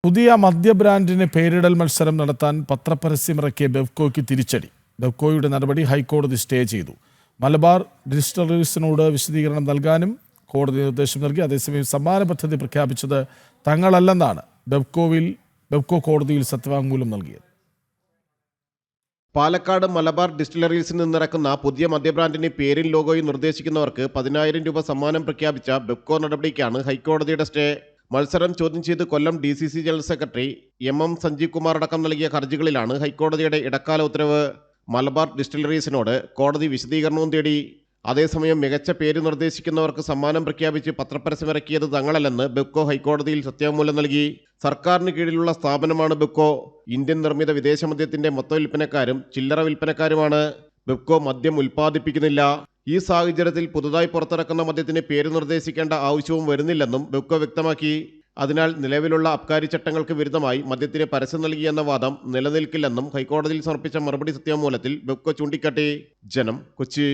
പുതിയ മദ്യ ബ്രാൻഡിന് പേരിടൽ മത്സരം നടത്താൻ പത്രപരസ്യമിറക്കിയ ബെവ്കോയ്ക്ക് തിരിച്ചടി. ബെവ്കോയുടെ നടപടി ഹൈക്കോടതി സ്റ്റേ ചെയ്തു. മലബാർ ഡിസ്റ്റിലറീസിനോട് വിശദീകരണം നൽകാനും കോടതി നിർദ്ദേശം നൽകി. അതേസമയം സമാന പദ്ധതി പ്രഖ്യാപിച്ചത് തങ്ങളല്ലെന്നാണ് ബെവ്കോ കോടതിയിൽ സത്യവാങ്മൂലം നൽകിയത്. പാലക്കാട് മലബാർ ഡിസ്റ്റിലറീസിൽ നിന്നിറക്കുന്ന പുതിയ മദ്യബ്രാൻഡിന് പേരും ലോഗോയും നിർദ്ദേശിക്കുന്നവർക്ക് 10,000 രൂപ സമ്മാനം പ്രഖ്യാപിച്ച ബെവ്കോ നടപടിക്കാണ് ഹൈക്കോടതിയുടെ സ്റ്റേ. മത്സരം ചോദ്യം ചെയ്ത് Kollam DCC general secretary MM Sanjeev Kumar അടക്കം നൽകിയ ഹർജികളിലാണ് ഹൈക്കോടതിയുടെ ഇടക്കാല ഉത്തരവ്. മലബാർ ഡിസ്റ്റിലറീസിനോട് കോടതി വിശദീകരണവും തേടി. അതേസമയം മികച്ച പേര് നിർദ്ദേശിക്കുന്നവർക്ക് സമ്മാനം പ്രഖ്യാപിച്ച് പത്രപരസ്യമിറക്കിയത് തങ്ങളല്ലെന്ന് ബെവ്കോ ഹൈക്കോടതിയിൽ സത്യവാങ്മൂലം നൽകി. സർക്കാരിന് കീഴിലുള്ള സ്ഥാപനമാണ് ബെവ്കോ. ഇന്ത്യൻ നിർമ്മിത വിദേശ മദ്യത്തിന്റെ മൊത്ത വിൽപ്പനക്കാരും ചില്ലറ വിൽപ്പനക്കാരുമാണ്. ബെവ്കോ മദ്യം ഉൽപ്പാദിപ്പിക്കുന്നില്ല. ഈ സാഹചര്യത്തിൽ പുതുതായി പുറത്തിറക്കുന്ന മദ്യത്തിന് പേര് നിർദ്ദേശിക്കേണ്ട ആവശ്യവും വരുന്നില്ലെന്നും ബെവ്കോ വ്യക്തമാക്കി. അതിനാൽ നിലവിലുള്ള അബ്കാരി ചട്ടങ്ങൾക്ക് വിരുദ്ധമായി മദ്യത്തിന് പരസ്യം നൽകിയെന്ന വാദം നിലനിൽക്കില്ലെന്നും ഹൈക്കോടതിയിൽ സമർപ്പിച്ച മറുപടി സത്യവാങ്മൂലത്തിൽ ബെവ്കോ ചൂണ്ടിക്കാട്ടി. ജനം, കൊച്ചി.